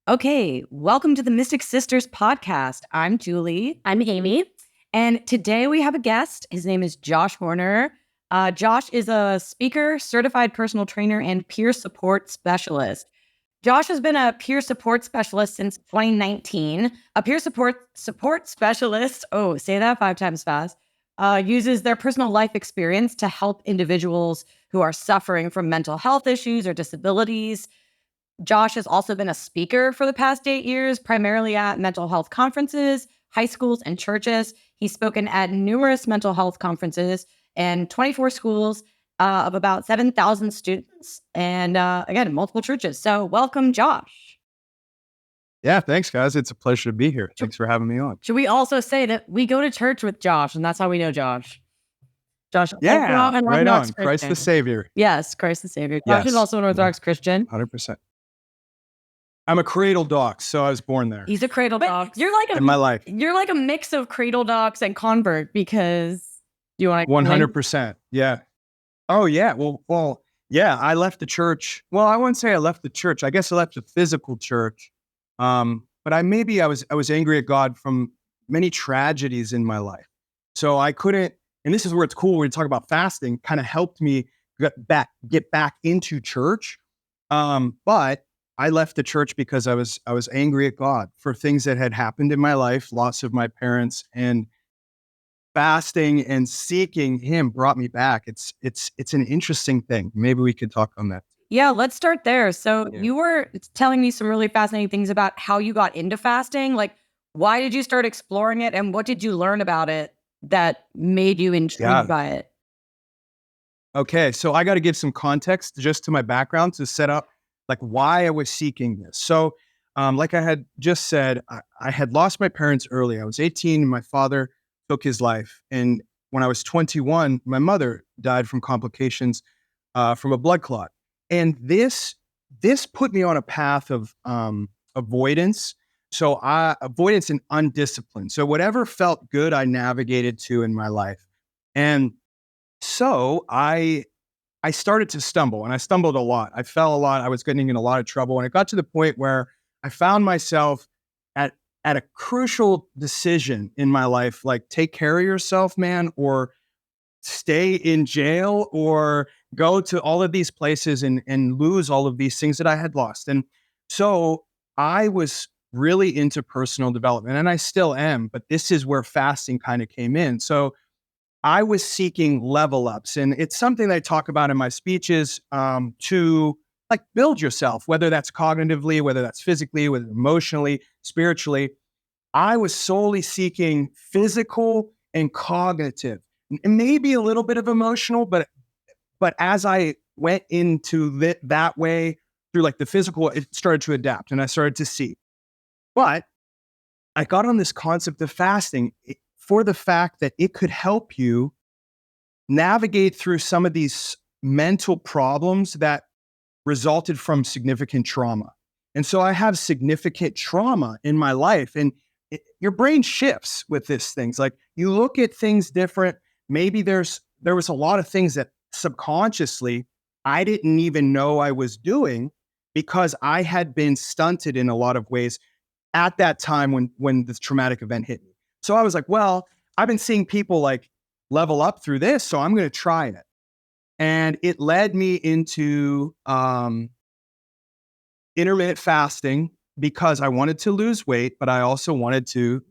Okay, welcome to the Mystic Sisters podcast. I'm Julie. I'm Amy. And today we have a guest. His name is Josh Horner. Josh is a speaker, certified personal trainer, and peer support specialist. Josh has been a peer support specialist since 2019. A peer support specialist, say that 5 times fast, uses their personal life experience to help individuals who are suffering from mental health issues or disabilities. Josh has also been a speaker for the past 8 years, primarily at mental health conferences, high schools, and churches. He's spoken at numerous mental health conferences and 24 schools of about 7,000 students, and again, multiple churches. So welcome, Josh. Yeah, thanks, guys. It's a pleasure to be here. Thanks for having me on. Should we also say that we go to church with Josh, and that's how we know Josh? Josh, yeah, right on. Christ the Savior. Yes, Christ the Savior. Josh is also an Orthodox Christian. 100%. I'm a cradle doc, so I was born there. He's a cradle doc. You're like in my life. You're like a mix of cradle docs and convert because you want to 100%. Yeah. Oh yeah. Well, yeah. I left the church. Well, I wouldn't say I left the church. I guess I left the physical church. But I was angry at God from many tragedies in my life. So I couldn't. And this is where it's cool when you talk about fasting. Kind of helped me get back into church. But I left the church because I was angry at God for things that had happened in my life, loss of my parents, and fasting and seeking Him brought me back. It's an interesting thing. Maybe we could talk on that. Yeah, let's start there. So you were telling me some really fascinating things about how you got into fasting. Like, why did you start exploring it, and what did you learn about it that made you intrigued by it? Okay, so I got to give some context just to my background to set up like why I was seeking this. So like I had just said, I had lost my parents early. I was 18 and my father took his life. And when I was 21, my mother died from complications from a blood clot. And this put me on a path of avoidance. So avoidance and undiscipline. So whatever felt good, I navigated to in my life. And so I started to stumble, and I stumbled a lot. I fell a lot. I was getting in a lot of trouble. And it got to the point where I found myself at a crucial decision in my life, like take care of yourself, man, or stay in jail, or go to all of these places and lose all of these things that I had lost. And so I was really into personal development, and I still am, but this is where fasting kind of came in. So I was seeking level ups, and it's something that I talk about in my speeches to like build yourself, whether that's cognitively, whether that's physically, whether emotionally, spiritually. I was solely seeking physical and cognitive, and maybe a little bit of emotional, but as I went into that way through like the physical, it started to adapt, and I started to see. But I got on this concept of fasting for the fact that it could help you navigate through some of these mental problems that resulted from significant trauma. And so I have significant trauma in my life, and your brain shifts with these things. Like you look at things different. Maybe there was a lot of things that subconsciously I didn't even know I was doing because I had been stunted in a lot of ways at that time when this traumatic event hit me. So I was like, well, I've been seeing people like level up through this, so I'm going to try it. And it led me into intermittent fasting because I wanted to lose weight, but I also wanted to,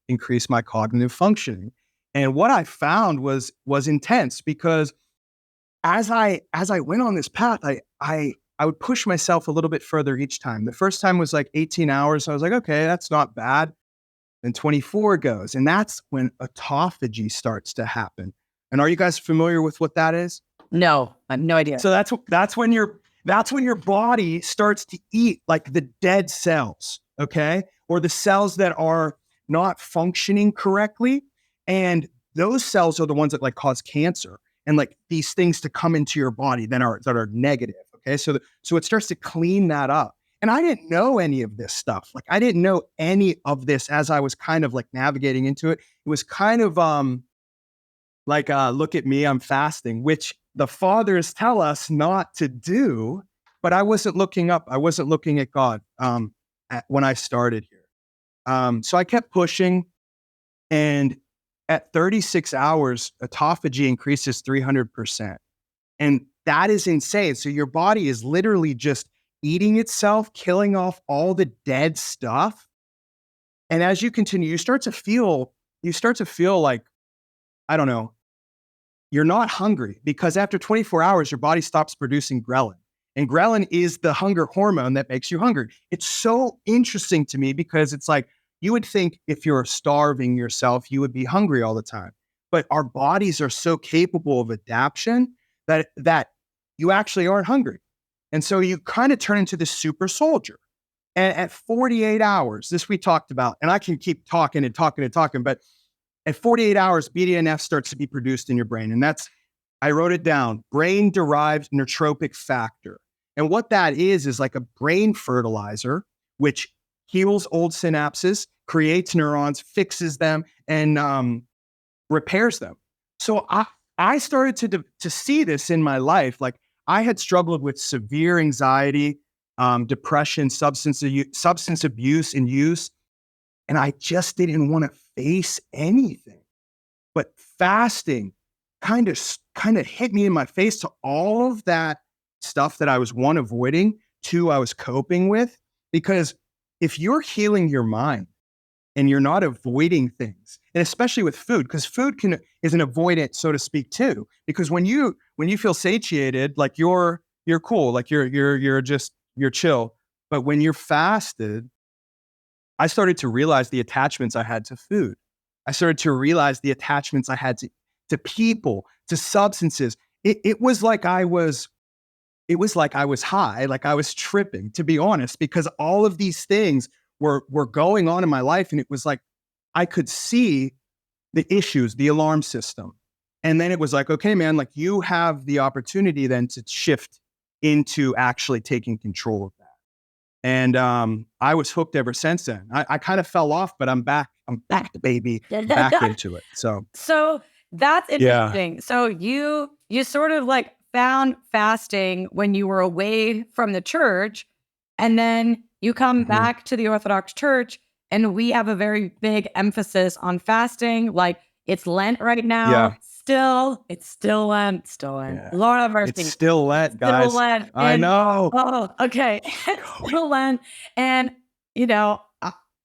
increase my cognitive functioning. And what I found was intense because as I went on this path, I would push myself a little bit further each time. The first time was like 18 hours. I was like, okay, that's not bad. And 24 goes, and that's when autophagy starts to happen. And are you guys familiar with what that is? No, I have no idea. So that's when your body starts to eat like the dead cells, okay? Or the cells that are not functioning correctly. And those cells are the ones that like cause cancer and like these things to come into your body that are negative, okay? So it starts to clean that up. And I didn't know any of this stuff. Like I didn't know any of this as I was kind of like navigating into it. It was kind of look at me, I'm fasting, which the fathers tell us not to do, but I wasn't looking up. I wasn't looking at God. when I started here. So I kept pushing, and at 36 hours, autophagy increases 300%. And that is insane. So your body is literally just eating itself, killing off all the dead stuff. And as you continue, you start to feel like, I don't know, you're not hungry because after 24 hours, your body stops producing ghrelin. And ghrelin is the hunger hormone that makes you hungry. It's so interesting to me because it's like, you would think if you're starving yourself, you would be hungry all the time. But our bodies are so capable of adaptation that you actually aren't hungry. And so you kind of turn into this super soldier. And at 48 hours, this we talked about, and I can keep talking and talking and talking, but at 48 hours, BDNF starts to be produced in your brain. And that's, I wrote it down, brain-derived neurotrophic factor. And what that is like a brain fertilizer, which heals old synapses, creates neurons, fixes them, and repairs them. So I started to see this in my life. Like I had struggled with severe anxiety, depression, substance abuse and use, and I just didn't want to face anything. But fasting kind of hit me in my face to all of that stuff that I was, one, avoiding, two, I was coping with. Because if you're healing your mind and you're not avoiding things, and especially with food, because food is an avoidant, so to speak, too. Because when you feel satiated, like you're cool, like you're chill. But when you're fasted, I started to realize the attachments I had to food. I started to realize the attachments I had to people, to substances. It was like I was high, like I was tripping, to be honest, because all of these things were going on in my life. And it was like, I could see the issues, the alarm system. And then it was like, okay, man, like you have the opportunity then to shift into actually taking control of that. And I was hooked ever since then. I kind of fell off, but I'm back. I'm back, baby, back into it. So that's Yeah. interesting. So you sort of like found fasting when you were away from the church, and then you come back to the Orthodox Church, and we have a very big emphasis on fasting. Like it's Lent right now. Yeah. It's still Lent. Yeah. Lord have mercy. It's still Lent, guys. Still Lent. I know. Oh, okay. It's still Lent. And,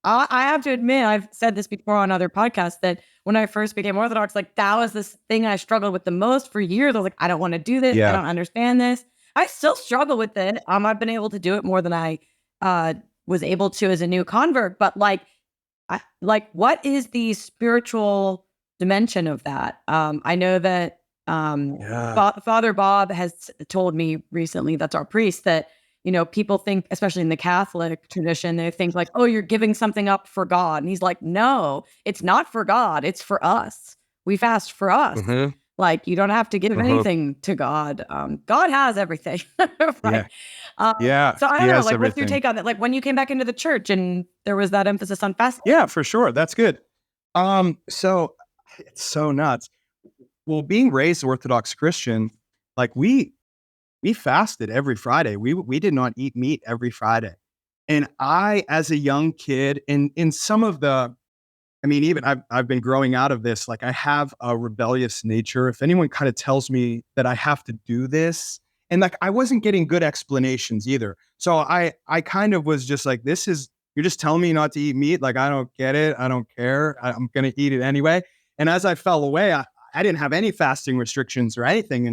I have to admit, I've said this before on other podcasts, that when I first became Orthodox, like that was this thing I struggled with the most for years. I was like, I don't want to do this. I don't understand this. I still struggle with it. I've been able to do it more than I was able to as a new convert. But like what is the spiritual dimension of that? I know that Father Bob has told me recently, that's our priest, that people think, especially in the Catholic tradition, they think like, oh, you're giving something up for God. And he's like, no, it's not for God. It's for us. We fast for us. Like, you don't have to give anything to God. God has everything. Right. So I don't know, like, what's your take on that? Like when you came back into the church and there was that emphasis on fasting? Yeah, for sure. That's good. So it's so nuts. Well, being raised Orthodox Christian, like we fasted every Friday. We did not eat meat every Friday. And I, as a young kid, in some of the, I mean, even I've been growing out of this, like I have a rebellious nature. If anyone kind of tells me that I have to do this, and like I wasn't getting good explanations either. So I kind of was just like, you're just telling me not to eat meat. Like, I don't get it. I don't care. I'm going to eat it anyway. And as I fell away, I didn't have any fasting restrictions or anything.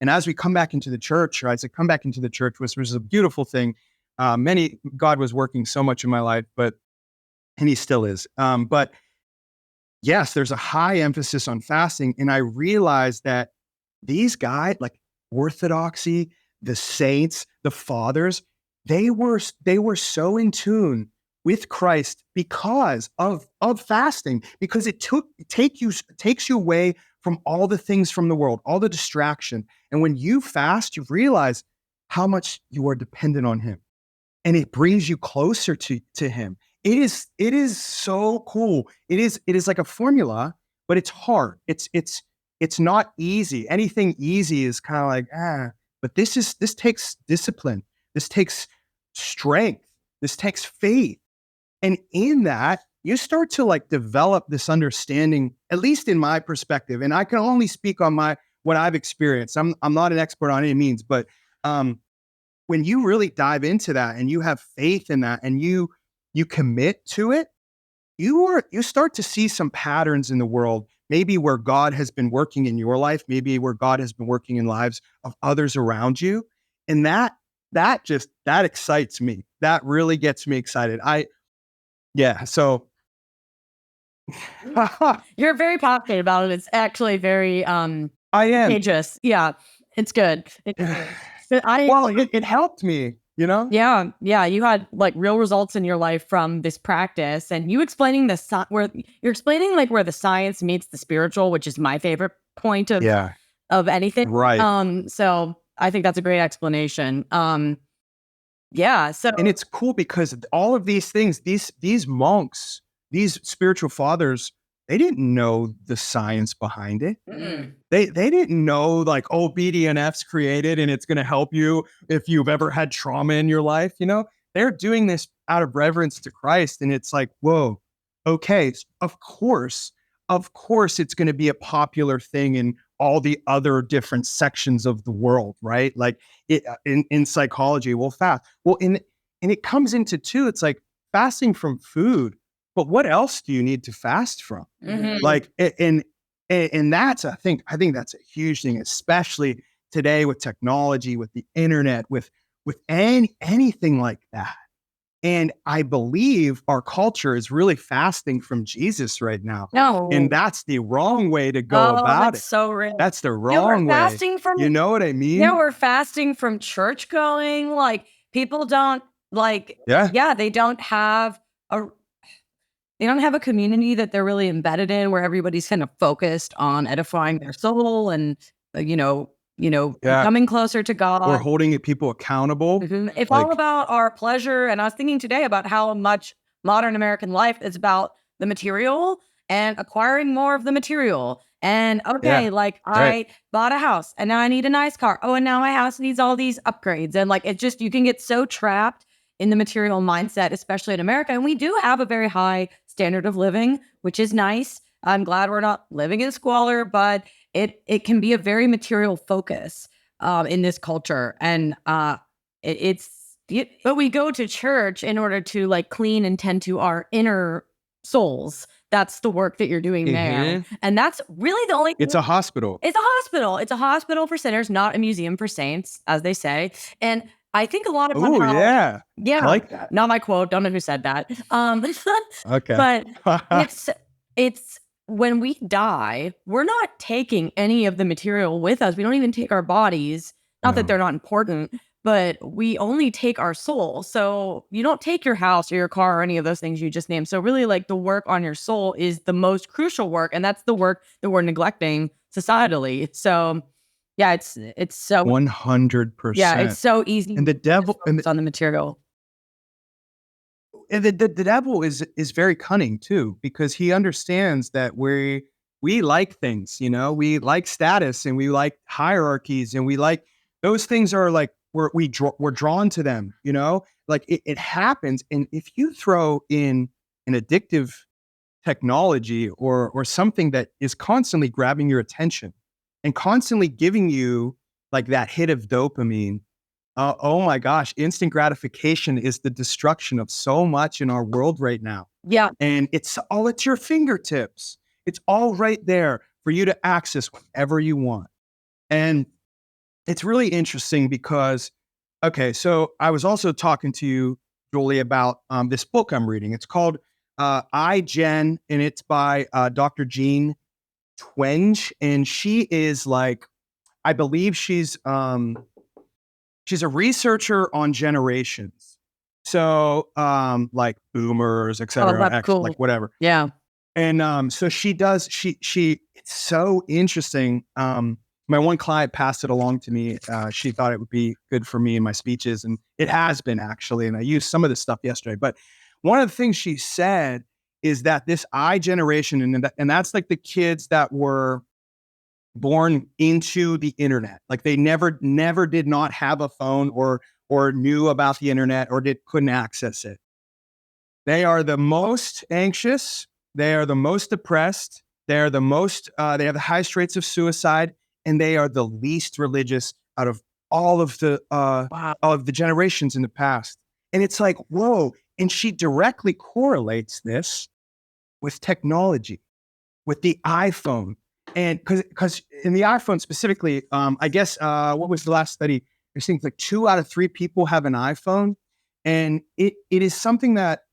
And as we come back into the church, or as I come back into the church, which was a beautiful thing. God was working so much in my life, and he still is. But yes, there's a high emphasis on fasting. And I realized that these guys, like Orthodoxy, the saints, the fathers, they were so in tune with Christ because of fasting, because it takes you away from all the things from the world, all the distraction. And when you fast, you realize how much you are dependent on him, and it brings you closer to him. It is so cool. It is like a formula, but it's hard. It's not easy. Anything easy is kind of like, but this takes discipline. This takes strength. This takes faith. And in that, you start to like develop this understanding, at least in my perspective. And I can only speak on what I've experienced. I'm not an expert on any means, but when you really dive into that and you have faith in that and you commit to it, you start to see some patterns in the world, maybe where God has been working in your life, maybe where God has been working in lives of others around you. And that excites me. That really gets me excited. So You're very passionate about it. It's actually very I am. contagious. Yeah, it's good. Well, it helped me, Yeah, you had like real results in your life from this practice, and you explaining where you're explaining like where the science meets the spiritual, which is my favorite point of anything. Right. So I think that's a great explanation. So And it's cool because all of these things, these monks, these spiritual fathers, they didn't know the science behind it. Mm-mm. They didn't know like, oh, BDNF's created and it's going to help you if you've ever had trauma in your life. They're doing this out of reverence to Christ, and it's like, whoa, okay, of course, it's going to be a popular thing in all the other different sections of the world, right? Like in psychology, we'll fast. Well, and it comes into two. It's like fasting from food, but what else do you need to fast from? Mhm. Like, and that's, I think that's a huge thing, especially today with technology, with the internet, with anything like that. And I believe our culture is really fasting from Jesus right now. No. And that's the wrong way to go about That's it. so real. That's the Yeah, we're wrong way. fasting from You know what I mean? Yeah, we're fasting from church going. Like people don't Yeah. they don't have a community that they're really embedded in where everybody's kind of focused on edifying their soul and Yeah. becoming closer to God. Or holding people accountable. Mhm. It's Like- all about our pleasure. And I was thinking today about how much modern American life is about the material and acquiring more of the material. And okay, Yeah. like Right. I bought a house and now I need a nice car. Oh, and now my house needs all these upgrades. And like it just, you can get so trapped in the material mindset, especially in America. And we do have a very high standard of living, which is nice. I'm glad we're not living in squalor, but it can be a very material focus in this culture. And but we go to church in order to like clean and tend to our inner souls. That's the work that you're doing there. And that's really the only It's a hospital. It's a hospital. It's a hospital for sinners, not a museum for saints, as they say. And I think a lot of Oh, yeah. yeah, I like that. not my quote. Don't know who said that. Okay. But it's when we die, we're not taking any of the material with us. We don't even take our bodies. Not that No. they're not important, but we only take our soul. So you don't take your house or your car or any of those things you just named. So really like the work on your soul is the most crucial work. And that's the work that we're neglecting societally. So yeah, it's so 100%. yeah, it's so easy. And the devil to focus on the material. And the devil is very cunning too, because he understands that we like things, we like status and we like hierarchies and we like those things are like we're drawn to them, like it happens. And if you throw in an addictive technology or something that is constantly grabbing your attention and constantly giving you like that hit of dopamine, oh my gosh, instant gratification is the destruction of so much in our world right now. Yeah. And it's all at your fingertips. It's all right there for you to access whenever you want. And it's really interesting because, okay, so I was also talking to you, Julie, about this book I'm reading. It's called iGen, and it's by Dr. Jean Twenge. And she is like, I believe she's a researcher on generations. So like boomers, et cetera, that's X, cool. like whatever. Yeah. And so she it's so interesting. My one client passed it along to me. She thought it would be good for me in my speeches, and it has been actually. And I used some of this stuff yesterday. But one of the things she said is that this I generation, and that's like the kids that were born into the internet. Like they never did not have a phone or or knew about the internet or couldn't access it. They are the most anxious. They are the most depressed. They are the most, they have the highest rates of suicide, and they are the least religious out of all of Wow. the generations in the past. And it's like, whoa. And she directly correlates this with technology, with the iPhone. And because in the iPhone specifically, I guess, what was the last study? I think like 2 out of 3 people have an iPhone. And it is something that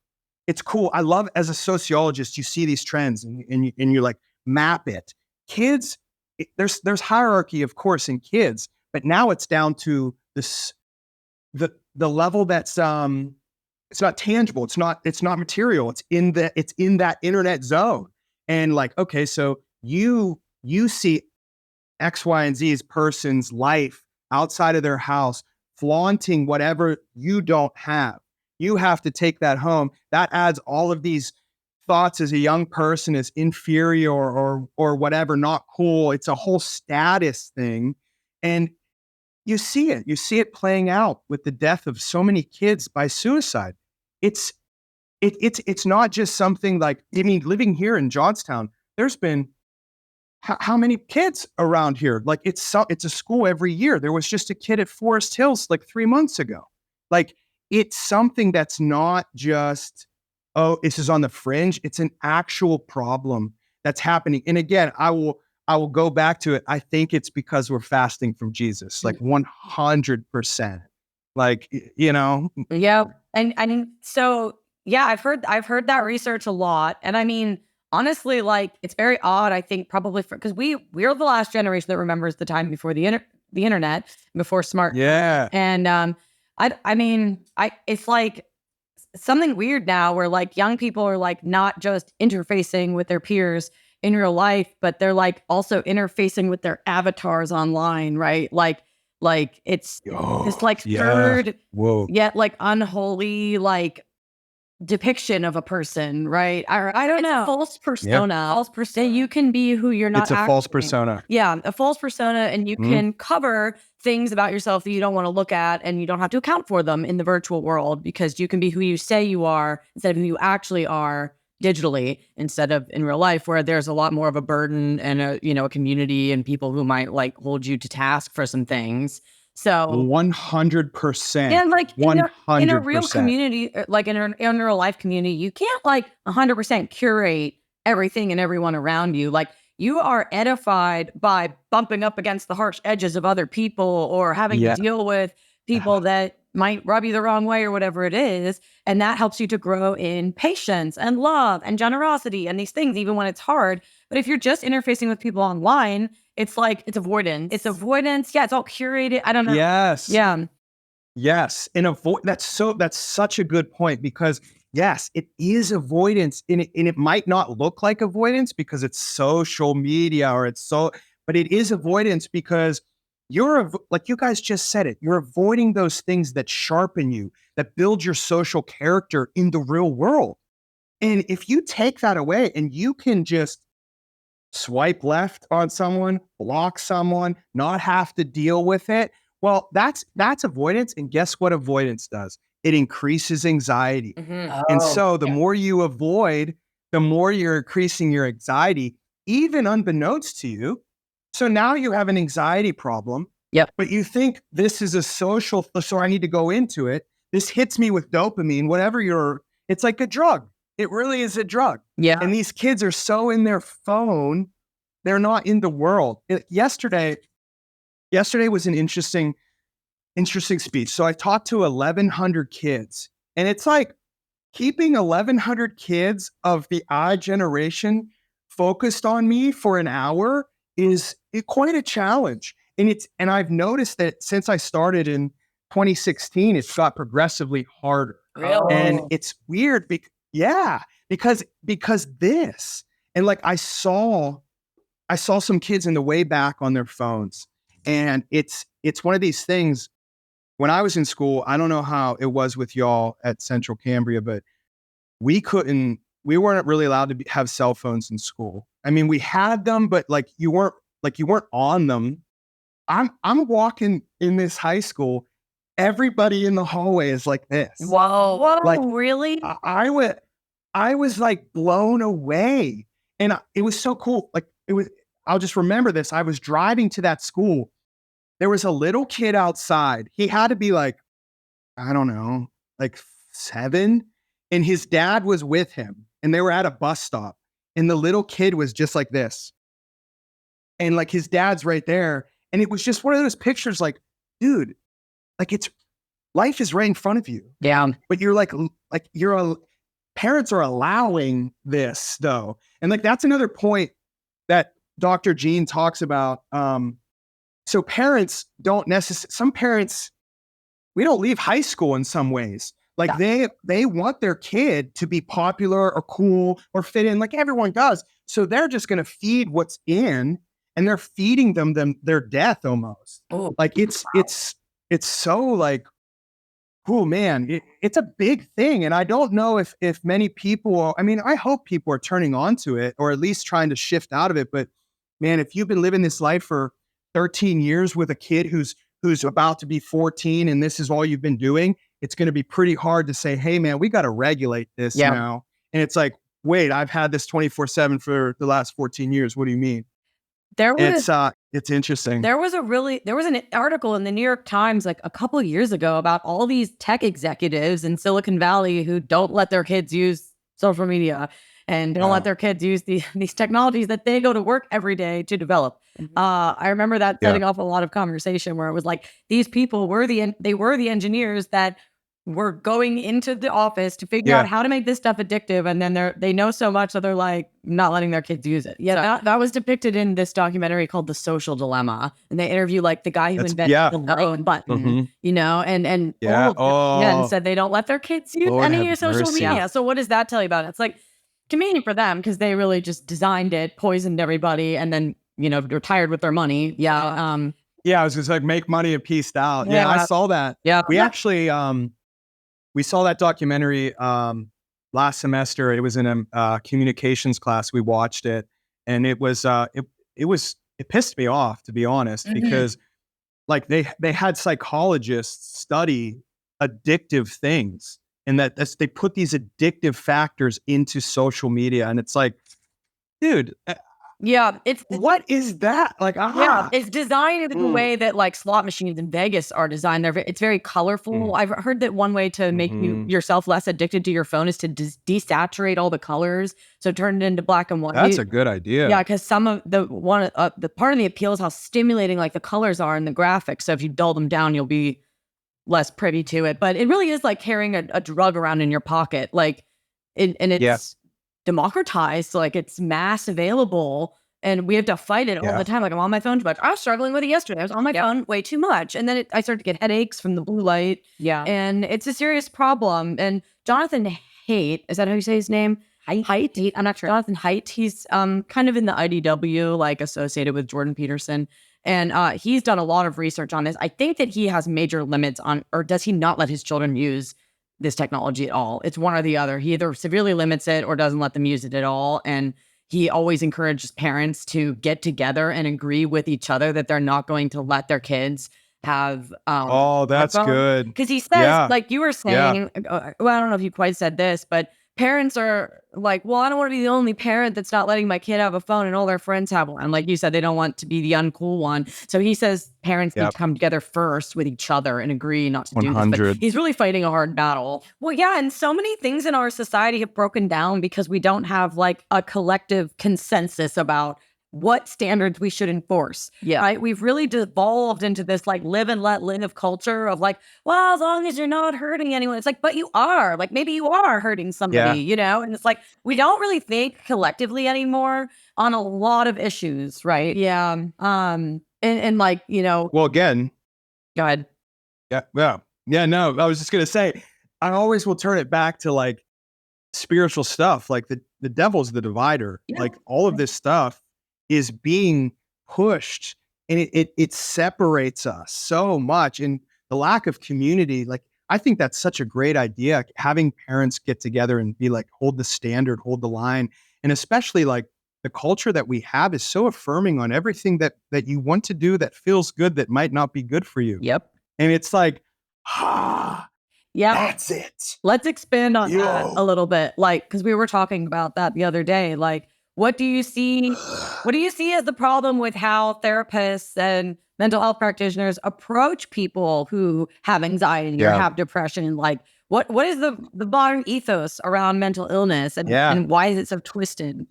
it's cool. I love, as a sociologist, you see these trends and you like map it. Kids, there's hierarchy, of course, in kids, but now it's down to the level that's it's not tangible. It's not material. It's in that internet zone. And like, okay, so you see X, Y, and Z's person's life outside of their house, flaunting whatever you don't have. You have to take that home. That adds all of these thoughts as a young person as inferior or whatever, not cool. It's a whole status thing. And you see it. You see it playing out with the death of so many kids by suicide. It's it's not just something like, I mean, living here in Johnstown, there's been how many kids around here? Like it's a school every year. There was just a kid at Forest Hills like 3 months ago. Like it's something that's not just, oh, this is on the fringe. It's an actual problem that's happening. And again, I will go back to it. I think it's because we're fasting from Jesus, like 100%. Like, you know. Yeah. And so yeah, I've heard that research a lot. And I mean, honestly, like it's very odd, I think, probably because we're the last generation that remembers the time before the internet, before smart. Yeah. And I mean, it's like something weird now where like young people are like not just interfacing with their peers in real life, but they're like also interfacing with their avatars online, right? Like it's this like third, Whoa. yet like unholy like depiction of a person, right? I don't know. False persona. False persona. You can be who you're not. It's a false persona. Yeah, a false persona, and you can cover things about yourself that you don't want to look at, and you don't have to account for them in the virtual world because you can be who you say you are instead of who you actually are digitally, instead of in real life, where there's a lot more of a burden and a community and people who might like hold you to task for some things. So 100%. yeah, like 100%. in a real community, like in a real life community, you can't like 100% curate everything and everyone around you. Like you are edified by bumping up against the harsh edges of other people or having to deal with people that might rub you the wrong way or whatever it is. And that helps you to grow in patience and love and generosity and these things, even when it's hard. But if you're just interfacing with people online, it's like, it's avoidance. It's avoidance. Yeah, it's all curated. I don't know. Yes. Yeah. Yes. And that's such a good point, because yes, it is avoidance, and it might not look like avoidance because it's social media but it is avoidance because like you guys just said it, you're avoiding those things that sharpen you, that build your social character in the real world. And if you take that away and you can just swipe left on someone, block someone, not have to deal with it, well, that's avoidance. And guess what avoidance does? It increases anxiety. And so the more you avoid, the more you're increasing your anxiety, even unbeknownst to you. So now you have an anxiety problem. Yep. But you think this is a social, so I need to go into it. This hits me with dopamine, it's like a drug. It really is a drug. Yeah. And these kids are so in their phone, they're not in the world. Yesterday was an interesting speech. So I talked to 1,100 kids, and it's like keeping 1,100 kids of the I generation focused on me for an hour is quite a challenge. And I've noticed that since I started in 2016, it's got progressively harder. Really? And it's weird because this, and like I saw some kids in the way back on their phones, and it's one of these things. When I was in school, I don't know how it was with y'all at Central Cambria, but we weren't really allowed to have cell phones in school. I mean, we had them, but you weren't on them. I'm walking in this high school, everybody in the hallway is like this. Whoa, Like really? I was like blown away. And it was so cool. Like it was, I'll just remember this. I was driving to that school. There was a little kid outside. He had to be like, I don't know, like 7. And his dad was with him and they were at a bus stop. And the little kid was just like this. And like his dad's right there. And it was just one of those pictures like, dude, like it's life is right in front of you. Yeah. But you're like parents are allowing this though. And like that's another point that Dr. Jean talks about. So parents don't necessarily, some parents, we don't leave high school in some ways. Like they want their kid to be popular or cool or fit in like everyone does. So they're just going to feed what's in, and they're feeding them their death almost. Oh, Like it's so like, oh man, it's a big thing. And I don't know if many people, I mean, I hope people are turning onto it or at least trying to shift out of it. But man, if you've been living this life for 13 years with a kid who's about to be 14 and this is all you've been doing, it's going to be pretty hard to say, hey man, we got to regulate this now. And it's like, wait, I've had this 24/7 for the last 14 years. What do you mean? there was It's interesting. there was an article in the New York Times like a couple of years ago about all these tech executives in Silicon Valley who don't let their kids use social media and don't let their kids use these technologies that they go to work every day to develop. I remember that setting off a lot of conversation where it was like these people were the engineers that were going into the office to figure out how to make this stuff addictive, and then they know so much that they're like not letting their kids use it. Yeah, that was depicted in this documentary called The Social Dilemma, and they interview like the guy who invented the like button, you know, and and said they don't let their kids use any social media. So what does that tell you about it? It's like convenient for them because they really just designed it, poisoned everybody, and then retired with their money. Yeah, I was just like make money and peaced out. Yeah, I saw that. Yeah, we actually we saw that documentary last semester. It was in a communications class. We watched it, and it pissed me off, to be honest, because like they had psychologists study addictive things, and they put these addictive factors into social media, and it's like, dude. What is that? Like, it's designed in the way that like slot machines in Vegas are designed. It's very colorful. I've heard that one way to make yourself less addicted to your phone is to desaturate all the colors, so turn it into black and white. That's a good idea. Yeah, because some of the part of the appeal is how stimulating like the colors are in the graphics. So if you dull them down, you'll be less privy to it. But it really is like carrying a drug around in your pocket, like, and it's democratized, like it's mass available, and we have to fight it all the time. Like I'm on my phone too much. I was struggling with it yesterday. I was on my phone way too much, and then I started to get headaches from the blue light. Yeah, and it's a serious problem. And Jonathan Haidt, is that how you say his name? Haidt. I'm not sure. Jonathan Haidt. He's kind of in the IDW, like associated with Jordan Peterson. And he's done a lot of research on this. I think that he has major limits on, or does he not let his children use this technology at all? It's one or the other. He either severely limits it or doesn't let them use it at all. And he always encourages parents to get together and agree with each other that they're not going to let their kids have that's good. Because he says, like you were saying, well, I don't know if you quite said this, but parents are like, well, I don't want to be the only parent that's not letting my kid have a phone and all their friends have one. Like you said, they don't want to be the uncool one. So he says parents need to come together first with each other and agree not to do this. But he's really fighting a hard battle. Well, yeah, and so many things in our society have broken down because we don't have like a collective consensus about what standards we should enforce. Yeah. Right? We've really devolved into this like live and let live culture of like, well, as long as you're not hurting anyone. It's like, but you are. Like maybe you are hurting somebody, you know? And it's like, we don't really think collectively anymore on a lot of issues, right? Yeah. And like, you know. Well, again. Go ahead. Yeah, no, I was just gonna say, I always will turn it back to like spiritual stuff. Like the devil's the divider. Like all of this stuff is being pushed, and it separates us so much. And the lack of community, like I think that's such a great idea, having parents get together and be like, hold the standard, hold the line. And especially like the culture that we have is so affirming on everything that you want to do that feels good that might not be good for you. Yep. And it's like, Yeah. That's it. Let's expand on that a little bit. Like, because we were talking about that the other day. Like, what do you see? What do you see as the problem with how therapists and mental health practitioners approach people who have anxiety or have depression? Like, what is the modern ethos around mental illness, and why is it so twisted?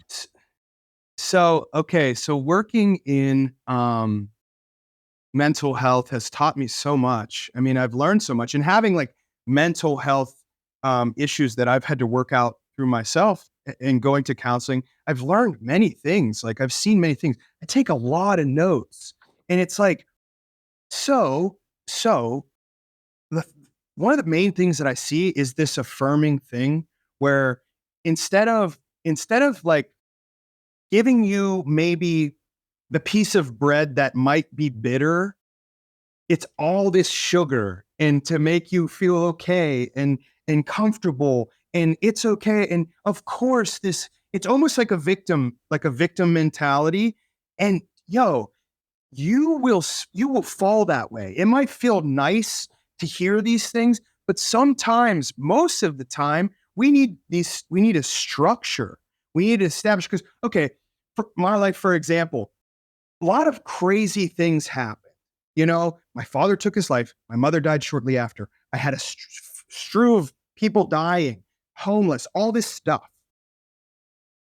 So, okay. So working in mental health has taught me so much. I mean, I've learned so much, and having like mental health issues that I've had to work out through myself and going to counseling, I've learned many things. Like I've seen many things. I take a lot of notes, and it's like, so, so the one of the main things that I see is this affirming thing where instead of like giving you maybe the piece of bread that might be bitter, it's all this sugar and to make you feel okay and comfortable and it's okay. And of course, this it's almost like a victim mentality. And yo, you will fall that way. It might feel nice to hear these things, but sometimes, most of the time, we need a structure. We need to establish because okay, for my life, for example, a lot of crazy things happen. You know, my father took his life. My mother died shortly after. I had a strew of people dying, homeless, all this stuff.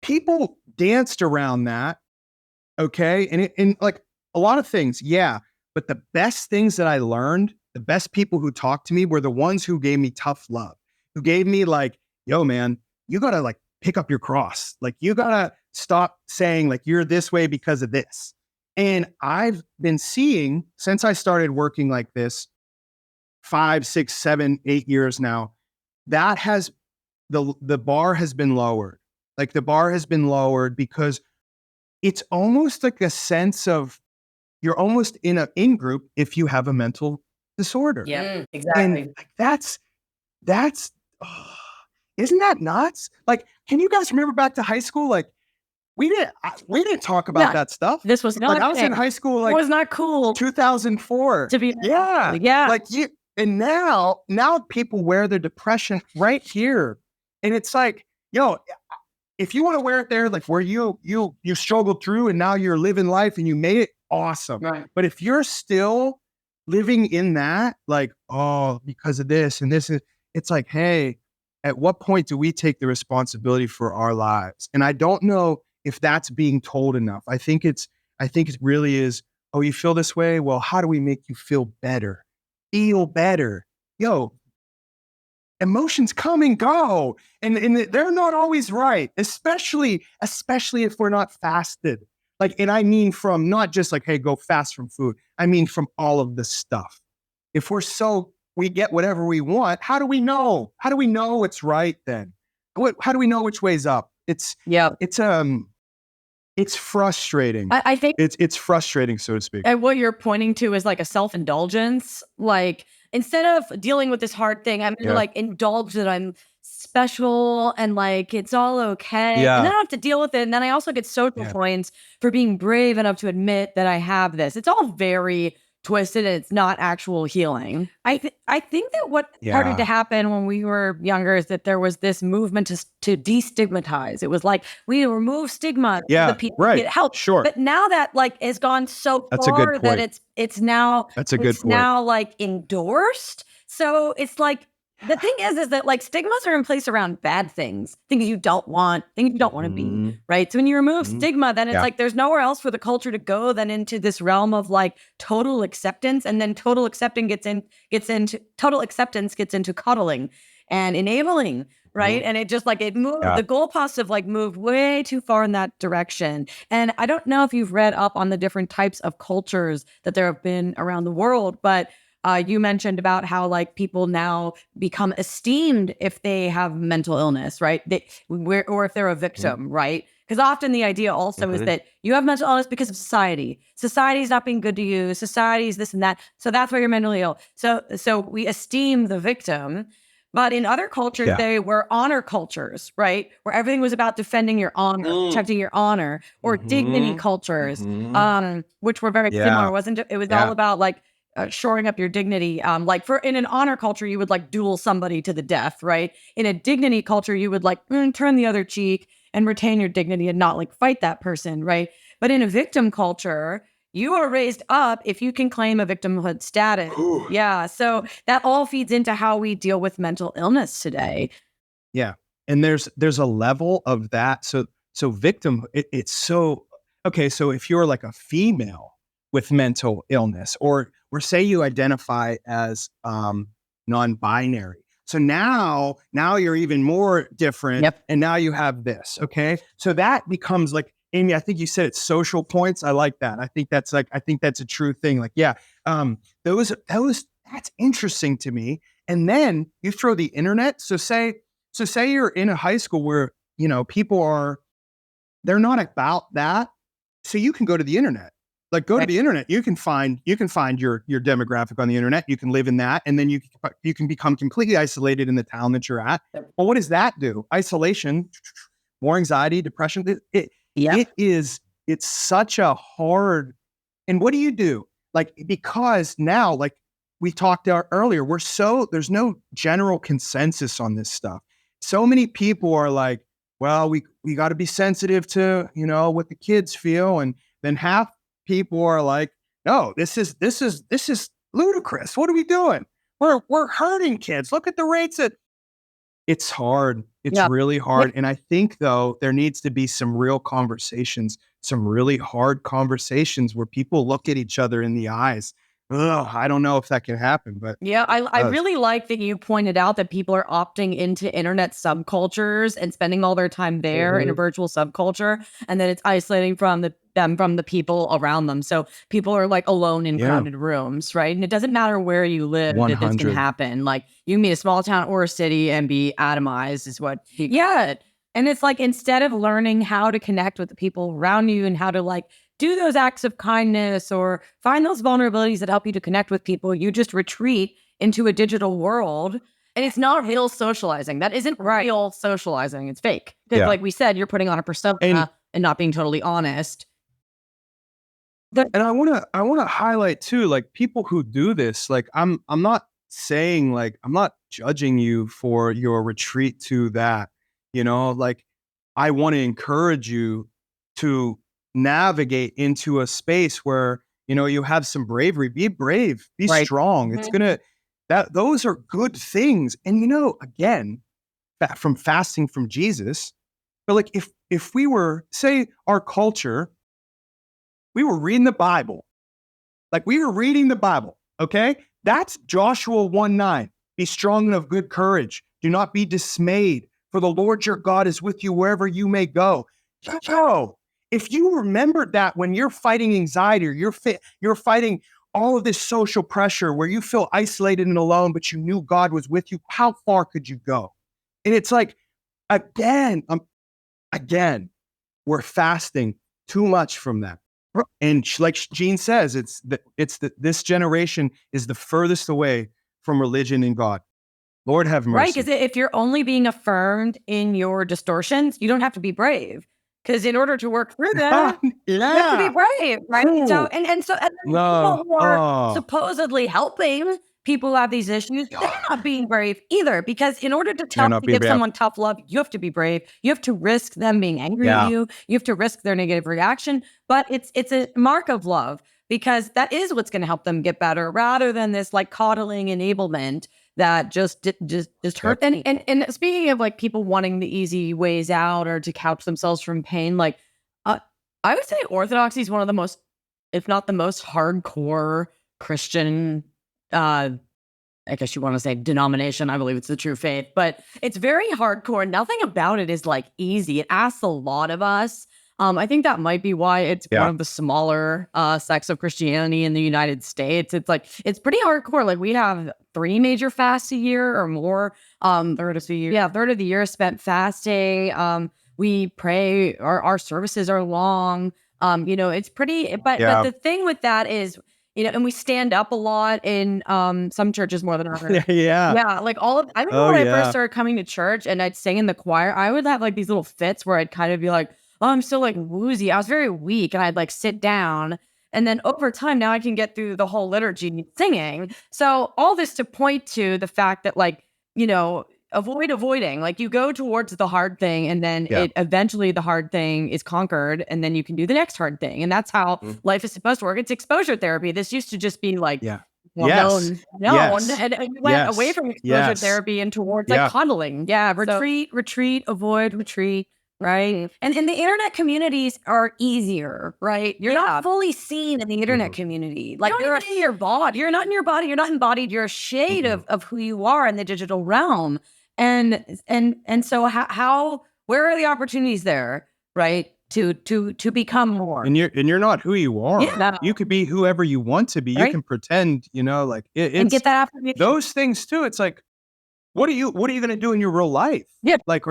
People danced around that, okay? And like a lot of things, yeah. But the best things that I learned, the best people who talked to me were the ones who gave me tough love, who gave me like, yo, man, you gotta like pick up your cross. Like you gotta stop saying like you're this way because of this. And I've been seeing since I started working like this 5, 6, 7, 8 years now, that has the bar has been lowered. Like the bar has been lowered because it's almost like a sense of you're almost in a in group if you have a mental disorder. Yeah, exactly. And like that's oh, isn't that nuts? Like, can you guys remember back to high school? Like we didn't talk about that stuff. This was not like I was in high school like it was not cool 2004. to be Yeah. Like you and now people wear their depression right here. And it's like, yo, if you want to wear it there, like where you struggled through and now you're living life and you made it, awesome. Right. But if you're still living in that, like, oh, because of this and this, it's like, hey, at what point do we take the responsibility for our lives? And I don't know if that's being told enough. I think it really is, oh, you feel this way? Well, how do we make you feel better? Feel better. Yo, emotions come and go and they're not always right, especially if we're not fasted. Like, and I mean from not just like, hey, go fast from food. I mean from all of the stuff. If we get whatever we want, how do we know? How do we know it's right then? How do we know which way's up? It's frustrating. I think it's frustrating, so to speak. and what you're pointing to is like a self-indulgence. Like instead of dealing with this hard thing, I'm gonna like indulge that I'm special and like it's all okay. And then I don't have to deal with it. And then I also get social points for being brave enough to admit that I have this. It's all very twisted and it's not actual healing. I think that what started to happen when we were younger is that there was this movement to destigmatize. It was like we remove stigma so the people get help. Sure. But now that like has gone so far that it's now like endorsed. So it's like the thing is that like stigmas are in place around bad things you don't want, things you don't want to be, right? So when you remove stigma, then it's like there's nowhere else for the culture to go than into this realm of like total acceptance, and then total acceptance gets into coddling and enabling, right? And it just like it moved the goalposts have like moved way too far in that direction. And I don't know if you've read up on the different types of cultures that there have been around the world, but you mentioned about how like people now become esteemed if they have mental illness, right? Or if they're a victim, right? Because often the idea also is that you have mental illness because of society. Society's not being good to you. Society's this and that. So that's why you're mentally ill. So we esteem the victim. But in other cultures, they were honor cultures, right? Where everything was about defending your honor, protecting your honor, or dignity cultures, which were very similar, wasn't it? It was all about like shoring up your dignity. Like for in an honor culture, you would like duel somebody to the death, right? In a dignity culture, you would like turn the other cheek and retain your dignity and not like fight that person, right? But in a victim culture, you are raised up if you can claim a victimhood status. Whew. Yeah. So that all feeds into how we deal with mental illness today. Yeah. And there's a level of that. So victim, it's so okay. So if you're like a female with mental illness, or say you identify as non-binary, so now you're even more different. Yep. And now you have this. Okay. So that becomes like, Amy, I think you said it's social points. I like that. I think that's a true thing. Like, yeah, those that's interesting to me. And then you throw the internet. So say you're in a high school where, people they're not about that. So you can go to the internet. Like go to the internet. You can find your demographic on the internet. You can live in that. And then you can become completely isolated in the town that you're at. Well, what does that do? Isolation, more anxiety, depression. It's such a hard, and what do you do? Like, because now, like we talked about earlier, there's no general consensus on this stuff. So many people are like, well, we got to be sensitive to, what the kids feel. And then half people are like, no, this is ludicrous. What are we doing? We're hurting kids. Look at the rates it's hard. It's really hard. And I think though, there needs to be some real conversations, some really hard conversations where people look at each other in the eyes. Ugh, I don't know if that can happen, but yeah, I really like that you pointed out that people are opting into internet subcultures and spending all their time there in a virtual subculture, and then it's isolating from them from the people around them. So people are like alone in crowded rooms, right? And it doesn't matter where you live that this can happen. Like you can be a small town or a city and be atomized is what. And it's like instead of learning how to connect with the people around you and how to like do those acts of kindness or find those vulnerabilities that help you to connect with people, you just retreat into a digital world. And it's not real socializing. That isn't real socializing. It's fake. Because like we said, you're putting on a persona and not being totally honest. And I want to highlight too, like people who do this, like I'm not saying, like, I'm not judging you for your retreat to that, like I want to encourage you to navigate into a space where, you have some bravery. Be brave, be strong. It's those are good things. And, again, from fasting from Jesus, but like if we were, say, our culture, we were reading the Bible, okay? That's Joshua 1:9. Be strong and of good courage. Do not be dismayed, for the Lord your God is with you wherever you may go. Yo, if you remembered that when you're fighting anxiety or you're fighting all of this social pressure where you feel isolated and alone, but you knew God was with you, how far could you go? And it's like, again, we're fasting too much from that. And like Jean says, this generation is the furthest away from religion and God. Lord have mercy. Right, because if you're only being affirmed in your distortions, you don't have to be brave. Because in order to work through them, you have to be brave, right? Ooh. So and people who are supposedly helping people who have these issues, they're not being brave either. Because in order to give someone tough love, you have to be brave. You have to risk them being angry at you. You have to risk their negative reaction. But it's a mark of love, because that is what's going to help them get better, rather than this like coddling enablement that just hurt. And speaking of like people wanting the easy ways out or to couch themselves from pain, like I would say Orthodoxy is one of the most, if not the most hardcore Christian, I guess you want to say denomination. I believe it's the true faith, but it's very hardcore. Nothing about it is like easy. It asks a lot of us. I think that might be why it's one of the smaller sects of Christianity in the United States. It's like, it's pretty hardcore. Like we have 3 major fasts a year or more. Third of the year. Yeah, third of the year is spent fasting. We pray, our services are long. It's pretty, but the thing with that is, and we stand up a lot in some churches more than others. Yeah. Like I remember when I first started coming to church and I'd sing in the choir, I would have like these little fits where I'd kind of be like, oh, I'm still like woozy. I was very weak, and I'd like sit down And then over time, now I can get through the whole liturgy singing. So all this to point to the fact that, like, avoiding, like, you go towards the hard thing, and then Yeah. eventually the hard thing is conquered, and then you can do the next hard thing. And that's how life is supposed to work. It's exposure therapy. This used to just be like, Yeah. well, Yes. no. Yes. And we went away Yes. from exposure Yes. therapy and towards Yeah. like coddling. Yeah. Retreat, avoid, retreat. Right. And the internet communities are easier, right? You're not fully seen in the internet community. Like, you're in your body. You're not in your body. You're not embodied. You're a shade of who you are in the digital realm. And so where are the opportunities there, right? To become more. And you're not who you are. Yeah. You could be whoever you want to be. You Right. can pretend, like And it's get that affirmation. those things too. It's like, what are you going to do in your real life? Yeah. Like,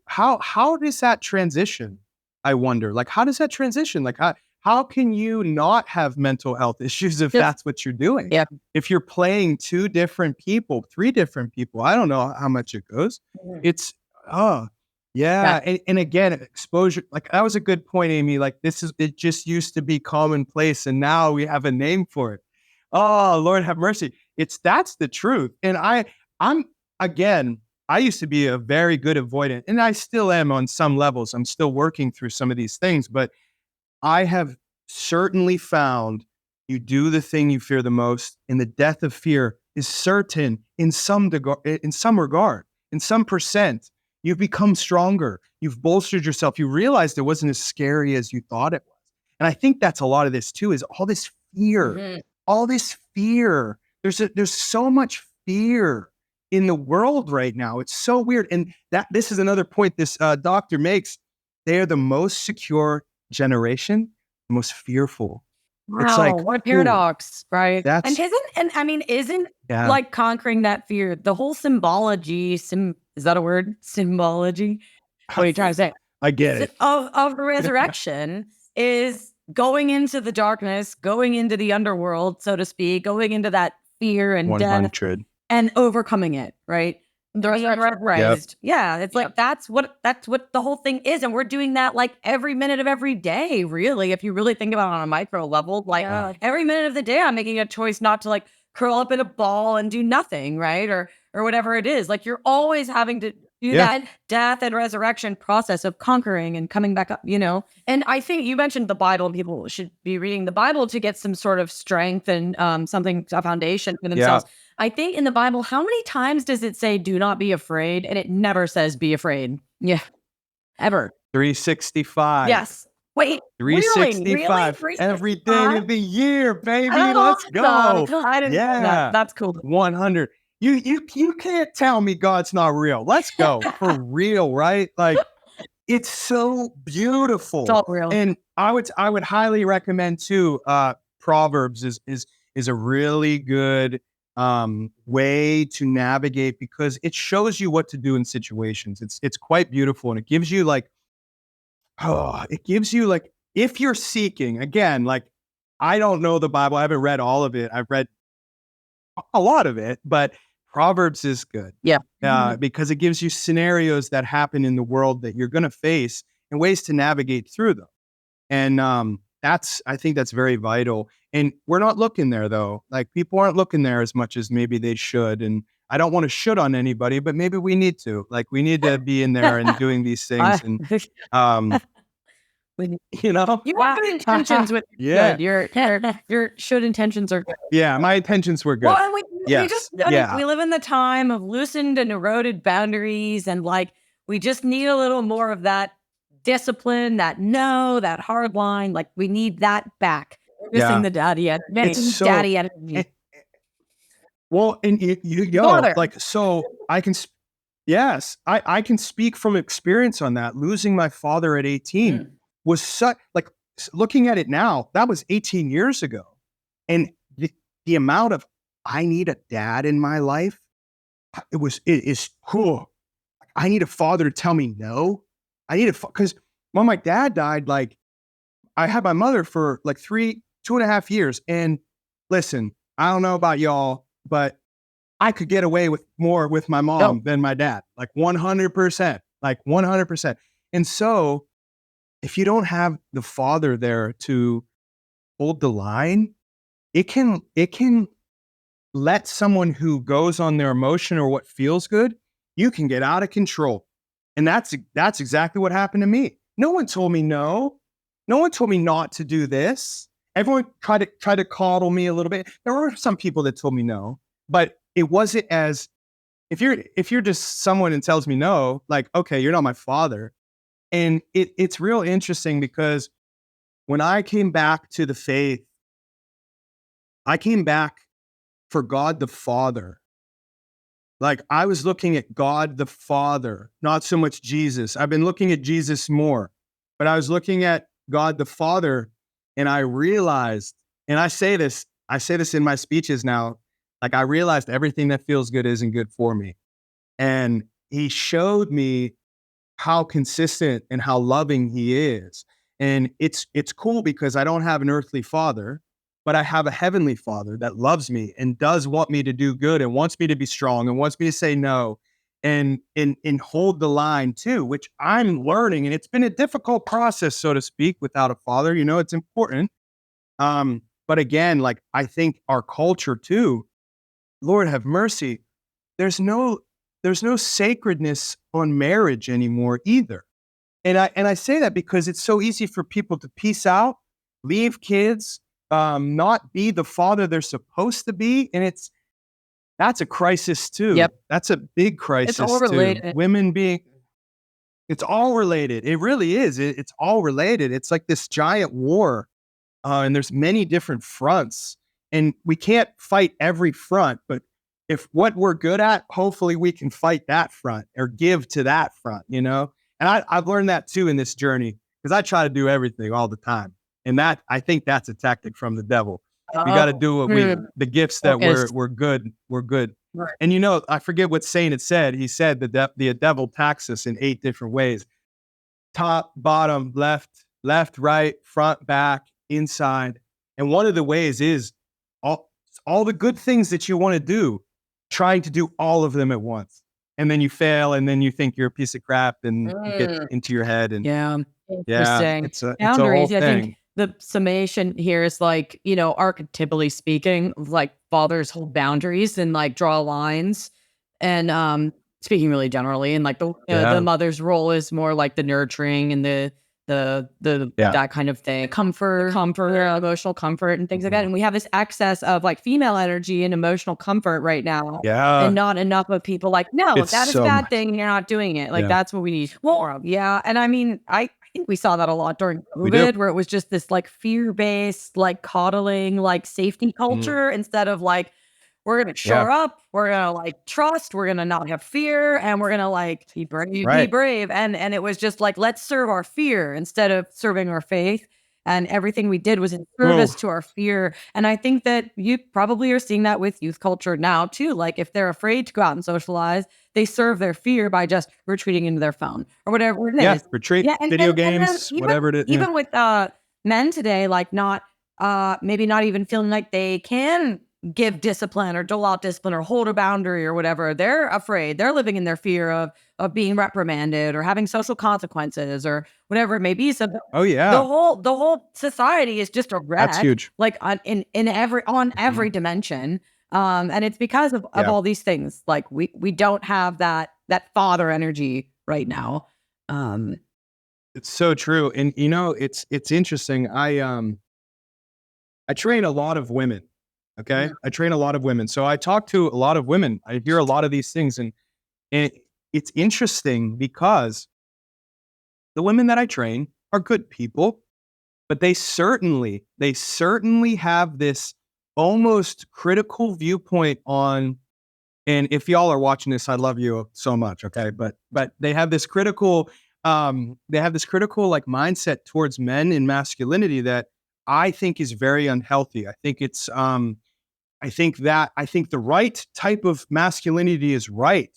how does that transition? I wonder, like, how does that transition? Like, how can you not have mental health issues if Yes. that's what you're doing? Yeah. If you're playing 2 different people, 3 different people, I don't know how much it goes. It's, oh, yeah. And again, exposure, like, that was a good point, Amy. Like, it just used to be commonplace, and now we have a name for it. Oh, Lord have mercy. That's the truth. And again, I used to be a very good avoidant, and I still am on some levels. I'm still working through some of these things, but I have certainly found you do the thing you fear the most, and the death of fear is certain in some regard, in some percent. You've become stronger. You've bolstered yourself. You realized it wasn't as scary as you thought it was. And I think that's a lot of this too, is all this fear, all this fear. There's so much fear in the world right now. It's so weird. And this is another point this doctor makes. They are the most secure generation, the most fearful. Wow, It's like, what paradox, right? that's- Isn't Yeah. like conquering that fear, the whole symbology, is that a word? Symbology? What are you trying to say? I get it. Of the resurrection is going into the darkness, going into the underworld, so to speak, going into that fear and death 100. and overcoming it, right? The resurrected. Yeah, it's like that's what the whole thing is, and we're doing that like every minute of every day. Really, if you really think about it on a micro level, like every minute of the day, I'm making a choice not to like curl up in a ball and do nothing, right? Or whatever it is. Like, you're always having to do that death and resurrection process of conquering and coming back up, And I think you mentioned the Bible, and people should be reading the Bible to get some sort of strength and a foundation for themselves. Yeah. I think in the Bible, how many times does it say, do not be afraid? And it never says be afraid. Yeah. Ever. 365. Yes. Wait. 365. Really? Every day of the year, baby. Oh, Let's go. I didn't know that. That's cool. 100. You can't tell me God's not real. Let's go. For real, right? Like, it's so beautiful. It's all real. And I would highly recommend too, Proverbs is a really good way to navigate, because it shows you what to do in situations. It's quite beautiful, and it gives you like, if you're seeking, again, like, I don't know the Bible. I haven't read all of it. I've read a lot of it, but Proverbs is good. Yeah. Because it gives you scenarios that happen in the world that you're going to face and ways to navigate through them. And I think that's very vital. And we're not looking there, though. Like, people aren't looking there as much as maybe they should. And I don't want to shoot on anybody, but maybe we need to. Like, we need to be in there and doing these things. And you have good intentions with good. Your should intentions are good. Yeah, my intentions were good. Well, and we live in the time of loosened and eroded boundaries, and like, we just need a little more of that discipline, that hard line. Like, we need that back. We're missing the daddy energy. Well, and like, so I can, I can speak from experience on that. Losing my father at 18 was such, like, looking at it now, that was 18 years ago. And the amount of, I need a dad in my life, it is cool. I need a father to tell me no. Because when my dad died, like, I had my mother for like 2.5 years. And listen, I don't know about y'all, but I could get away with more with my mom than my dad, like 100%, like 100%. And so if you don't have the father there to hold the line, it can let someone who goes on their emotion or what feels good, you can get out of control. And that's exactly what happened to me. No one told me no. No one told me not to do this. Everyone tried to coddle me a little bit. There were some people that told me no, but it wasn't as if you're just someone and tells me no, like, okay, you're not my father. And it's real interesting because when I came back to the faith, I came back for God the Father. Like I was looking at God the Father, not so much Jesus. I've been looking at Jesus more, but I was looking at God the Father, and I realized, and I say this in my speeches now, like I realized everything that feels good isn't good for me. And he showed me how consistent and how loving he is. And it's cool because I don't have an earthly father, but I have a heavenly father that loves me and does want me to do good and wants me to be strong and wants me to say no and hold the line too, which I'm learning. And it's been a difficult process, so to speak, without a father. You know, it's important. But again, like I think our culture too, Lord have mercy, there's no there's no sacredness on marriage anymore either. And I say that because it's so easy for people to peace out, leave kids, not be the father they're supposed to be, and that's a crisis too. Yep. That's a big It's all crisis too. related. Women being, it's all related. It really is. It's all related. It's like this giant war, and there's many different fronts, and we can't fight every front. But if what we're good at, hopefully we can fight that front or give to that front. You know, and I've learned that too in this journey because I try to do everything all the time, and that I think that's a tactic from the devil. We got to Oh, do what the gifts that focus. we're good. We're good. Right. And you know, I forget what saint it said. He said the devil attacks us in 8 different ways: top, bottom, left, right, front, back, inside. And one of the ways is all the good things that you want to do, trying to do all of them at once. And then you fail, and then you think you're a piece of crap, and you get Mm. into your head. And Yeah, yeah, interesting. it's a whole Boundaries. I think thing. the summation here is like, archetypally speaking, like fathers hold boundaries and like draw lines. And speaking really generally, and like the Yeah. mother's role is more like the nurturing and the Yeah. that kind of thing, comfort, emotional comfort, and things like that. Mhm. And we have this excess of like female energy and emotional comfort right now, and Yeah. not enough of people like, no, It's that is a so bad much. thing. You're not doing it. Like Yeah. that's what we need more of. Yeah, and I mean, I think we saw that a lot during We do. COVID, where it was just this like fear based, like coddling, like safety Mhm. culture instead of like we're gonna Yeah. shore up, we're gonna like trust, we're gonna not have fear, and we're gonna like be brave, be Right. brave. And it was just like, let's serve our fear instead of serving our faith. And everything we did was in service Well, to our fear. And I think that you probably are seeing that with youth culture now too. Like if they're afraid to go out and socialize, they serve their fear by just retreating into their phone or whatever it yeah. is. Retreat, Yeah, video and then games, whatever it is. Yeah. even with men today, like not maybe not even feeling like they can give discipline or dole out discipline or hold a boundary or whatever. They're afraid. They're living in their fear of being reprimanded or having social consequences or whatever it may be. So Oh the yeah. whole society is just a That's wreck, huge. like in every Mhm. dimension. And it's because of Yeah. all these things. Like we don't have that father energy right now. Um, It's so true. And you know, it's interesting. I train a lot of women. Okay. I train a lot of women. So I talk to a lot of women. I hear a lot of these things. And it's interesting because the women that I train are good people, but they certainly have this almost critical viewpoint on, and if y'all are watching this, I love you so much. Okay. But they have this critical like mindset towards men and masculinity that I think is very unhealthy. I think the right type of masculinity is right.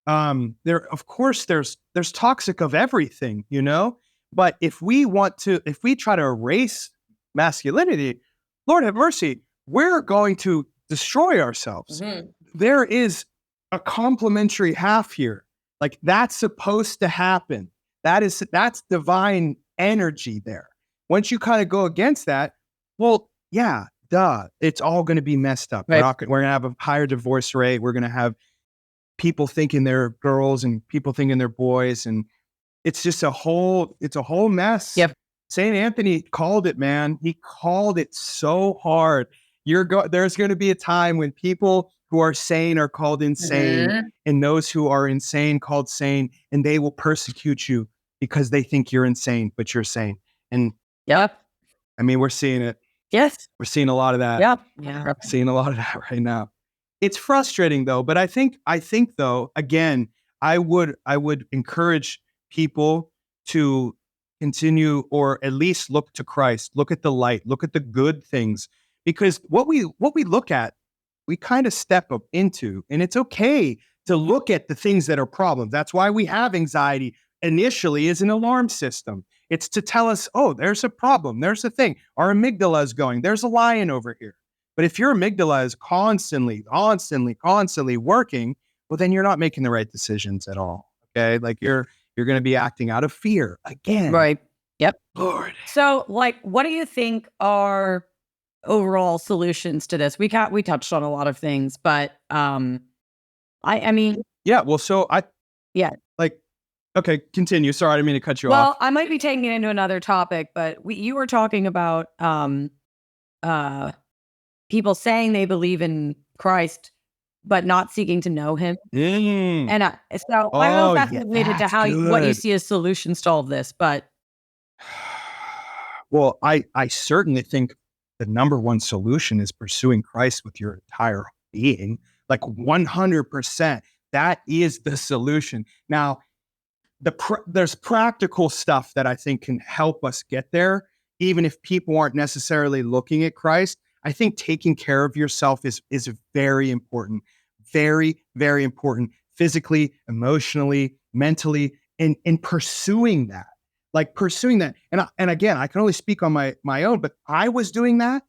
There, of course, there's toxic of everything, you know. But if we try to erase masculinity, Lord have mercy, we're going to destroy ourselves. Mhm. There is a complementary half here, like that's supposed to happen. That's divine energy there. Once you kind of go against that, Well, yeah, duh. It's all going to be messed up. Right. We're going to have a higher divorce rate. We're going to have people thinking they're girls and people thinking they're boys. And it's a whole mess. Yep. St. Anthony called it, man. He called it so hard. There's going to be a time when people who are sane are called insane, and those who are insane called sane, and they will persecute you because they think you're insane, but you're sane. And Yep. I mean, we're seeing it. Yes. We're seeing a lot of that. Yep. Yeah. Seeing a lot of that right now. It's frustrating though, but I think though, again, I would encourage people to continue, or at least look to Christ, look at the light, look at the good things, because what we look at, we kind of step up into, and it's okay to look at the things that are problems. That's why we have anxiety initially as an alarm system. It's to tell us, oh, there's a problem, there's a thing. Our amygdala is going, there's a lion over here. But if your amygdala is constantly working, well, then you're not making the right decisions at all. Okay. Like you're going to be acting out of fear again. Right. Yep. Lord. So, like, what do you think are overall solutions to this? We touched on a lot of things, but I mean, yeah. Well, so yeah. Like, okay, continue. Sorry, I didn't mean to cut you off. Well, I might be taking it into another topic, but you were talking about people saying they believe in Christ, but not seeking to know him. And so I don't know if that's related to what you see as solutions to all of this, but. Well, I certainly think the number one solution is pursuing Christ with your entire being, like 100%. That is the solution. Now, there's practical stuff that I think can help us get there, even if people aren't necessarily looking at Christ. I think taking care of yourself is very important, very, very important, physically, emotionally, mentally, and pursuing that. Like pursuing that. And again, I can only speak on my own, but I was doing that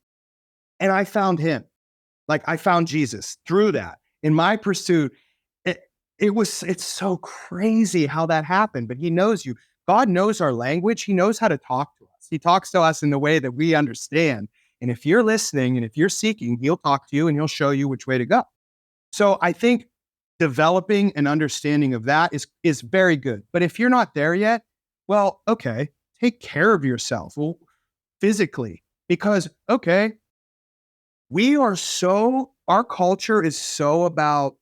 and I found him. Like I found Jesus through that. In my pursuit, it's so crazy how that happened, but he knows you. God knows our language. He knows how to talk to us. He talks to us in the way that we understand. And if you're listening and if you're seeking, he'll talk to you and he'll show you which way to go. So I think developing an understanding of that is very good. But if you're not there yet, well, okay, take care of yourself physically, because, okay, our culture is so about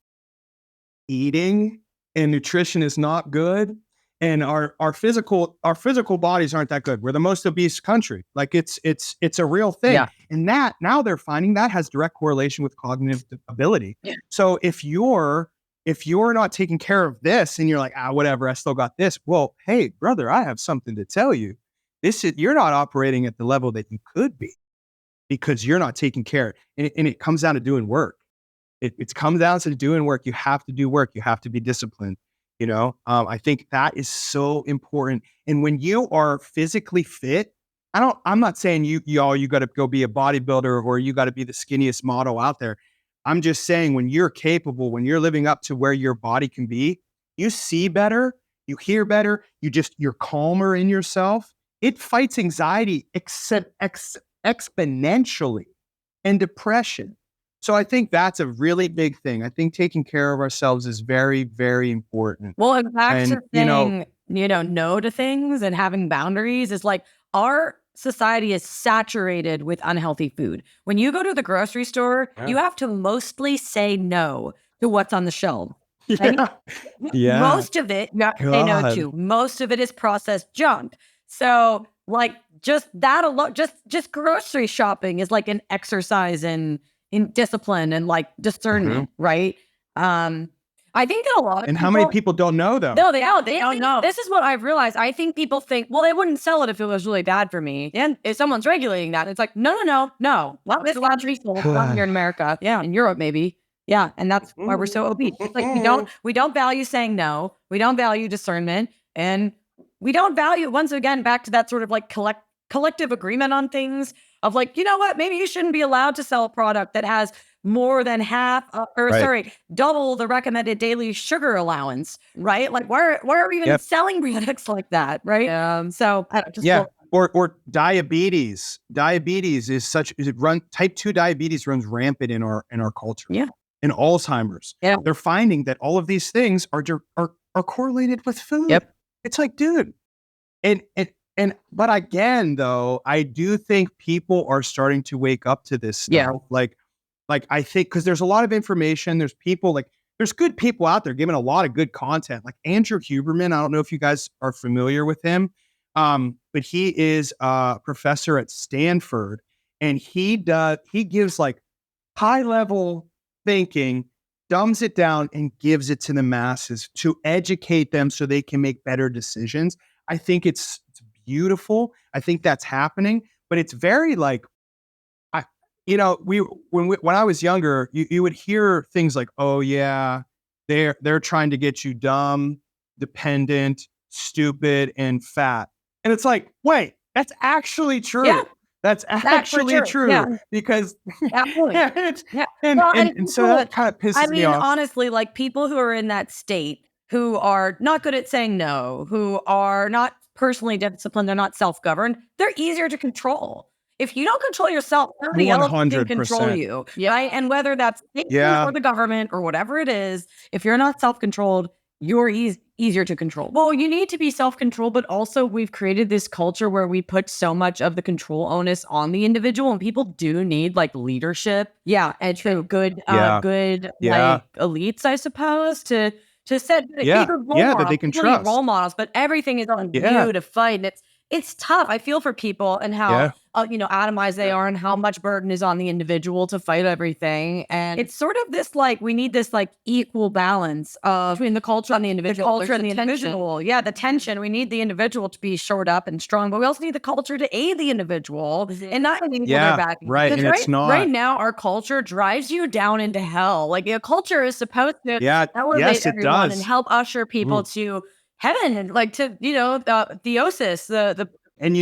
eating, and nutrition is not good. And our physical bodies aren't that good. We're the most obese country. Like it's a real thing. Yeah. And that now they're finding that has direct correlation with cognitive ability. Yeah. So if you're not taking care of this and you're like, whatever, I still got this. Well, hey, brother, I have something to tell you. You're not operating at the level that you could be because you're not taking care. And it comes down to doing work. It comes down to doing work. You have to do work. You have to be disciplined. I think that is so important. And when you are physically fit, I'm not saying you got to go be a bodybuilder or you got to be the skinniest model out there. I'm just saying when you're capable, when you're living up to where your body can be, you see better, you hear better, you're calmer in yourself. It fights anxiety exponentially and depression. So I think that's a really big thing. I think taking care of ourselves is very, very important. Well, and back to saying, no to things and having boundaries is like our society is saturated with unhealthy food. When you go to the grocery store, you have to mostly say no to what's on the shelf. Right? Yeah. Most of it you have to say no to. Most of it is processed junk. So like just that alone, just grocery shopping is like an exercise in discipline and like discernment, right? I think that a lot of how many people don't know though? No, they don't know. This is what I've realized. I think people think, well, they wouldn't sell it if it was really bad for me. And if someone's regulating that, it's like, no. Well, it's allowed to be sold here in America. Yeah, in Europe maybe. Yeah, and that's why we're so obese. It's like we don't value saying no. We don't value discernment, and we don't value, once again, back to that sort of like collective agreement on things of like, you know what, maybe you shouldn't be allowed to sell a product that has more than double the recommended daily sugar allowance, right? Like why are we even selling products like that, right? So I don't just or diabetes. Diabetes is such is it run type 2 diabetes runs rampant in our culture. Yeah. And Alzheimer's. Yeah. They're finding that all of these things are correlated with food. Yep. It's like, dude. And but again, though, I do think people are starting to wake up to this stuff. Yeah. Like I think because there's a lot of information. There's people like there's good people out there giving a lot of good content. Like Andrew Huberman. I don't know if you guys are familiar with him, but he is a professor at Stanford, and he gives like high level thinking, dumbs it down, and gives it to the masses to educate them so they can make better decisions. I think it's beautiful. I think that's happening, but it's very like, when I was younger, you would hear things like, "Oh yeah, they're trying to get you dumb, dependent, stupid, and fat," and it's like, wait, that's actually true. Yeah. That's actually true Yeah. because Absolutely. yeah, Well, and so that kind of pisses me off. honestly, like people who are in that state who are not good at saying no, who are not personally disciplined, they're not self-governed, they're easier to control. If you don't control yourself, nobody else can control 100%. you. Yeah. Right? And whether that's Satan Yeah. or the government or whatever it is, if you're not self-controlled, you're easier to control. Well, you need to be self-controlled, but also we've created this culture where we put so much of the control onus on the individual, and people do need like leadership. Yeah, and so good, Yeah. good Yeah. like elites, I suppose, to set Yeah. even role Yeah, that models. they can People need trust. role models, but everything is on Yeah. you to fight, and it's tough. I feel for people and how Yeah. atomized they are, and how much burden is on the individual to fight everything. And it's sort of this like we need this like equal balance between the culture and the individual. Culture and the individual. Yeah, the tension. We need the individual to be shored up and strong, but we also need the culture to aid the individual and not equal Yeah, their back. right, Because and it's not. right now, our culture drives you down into hell. Like your culture is supposed to Yeah, elevate yes, it everyone does. and help usher people to heaven and like to the theosis, the And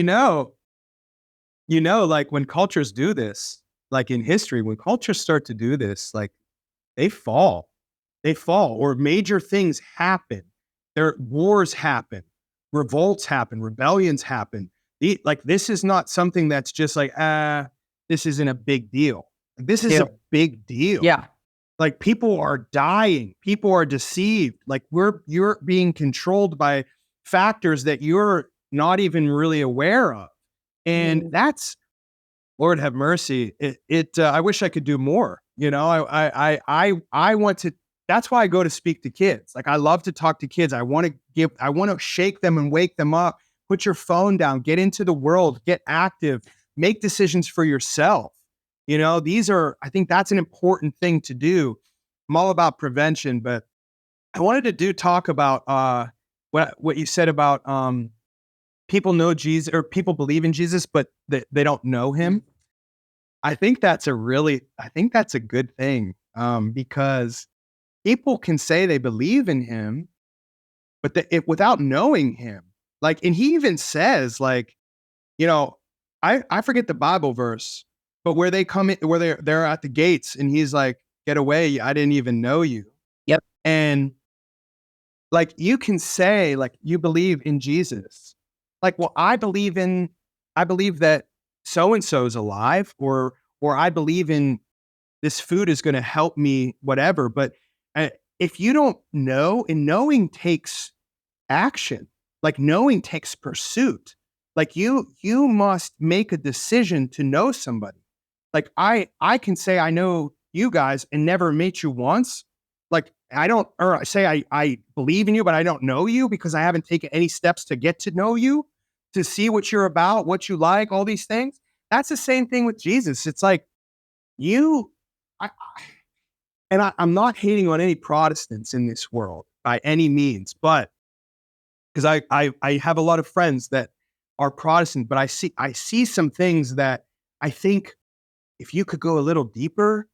like when cultures do this, like in history, when cultures start to do this, like they fall. They fall, or major things happen. There wars happen, revolts happen, rebellions happen. Like this is not something that's just like, this isn't a big deal. This is a big deal. yeah. Like people are dying, people are deceived. Like you're being controlled by factors that you're not even really aware of. And that's, Lord have mercy. I wish I could do more. I want to. That's why I go to speak to kids. Like I love to talk to kids. I want to shake them and wake them up. Put your phone down. Get into the world. Get active. Make decisions for yourself. I think that's an important thing to do. I'm all about prevention, but I wanted to talk about what you said about people know Jesus or people believe in Jesus, but they don't know him. I think that's a good thing because people can say they believe in him, but without knowing him. Like, and he even says, like, I forget the Bible verse, but where they come in, where they're at the gates, and he's like, "Get away! I didn't even know you." Yep. And like, you can say, like, you believe in Jesus. Like, well, I believe that so and so is alive, or I believe in this food is going to help me, whatever. But if you don't know, and knowing takes action, like knowing takes pursuit. Like you must make a decision to know somebody. Like I can say I know you guys and never meet you once. Like I say I believe in you, but I don't know you because I haven't taken any steps to get to know you, to see what you're about, what you like, all these things. That's the same thing with Jesus. It's like I'm not hating on any Protestants in this world by any means, but because I have a lot of friends that are Protestant, but I see some things that I think if you could go a little deeper,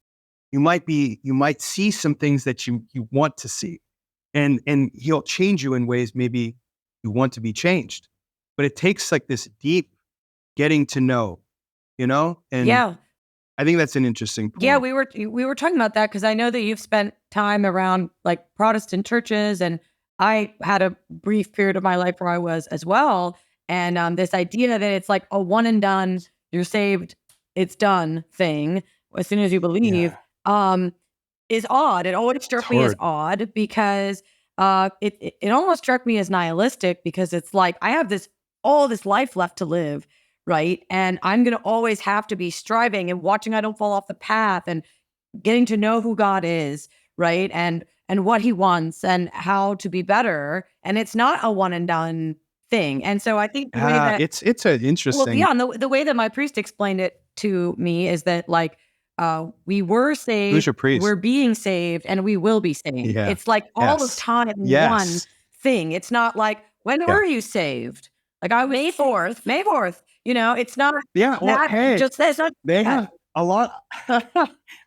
you might see some things that you want to see, and he'll change you in ways maybe you want to be changed. But it takes like this deep getting to know, and Yeah. I think that's an interesting point. Yeah, we were talking about that because I know that you've spent time around like Protestant churches, and I had a brief period of my life where I was as well. And this idea that it's like a one and done, you're saved, it's done thing as soon as you believe, is odd. It always struck me as odd because it almost struck me as nihilistic, because it's like I have all this life left to live, right? And I'm gonna always have to be striving and watching I don't fall off the path and getting to know who God is, right? And what he wants and how to be better. And it's not a one and done thing. And so I think the way that it's an interesting. and the way that my priest explained it to me is that like we were saved, Who's your priest? we're being saved, and we will be saved. Yeah. It's like all the time in one thing. It's not like, when were you saved? Like I was May 4th. You know, it's not just that's not they have a lot.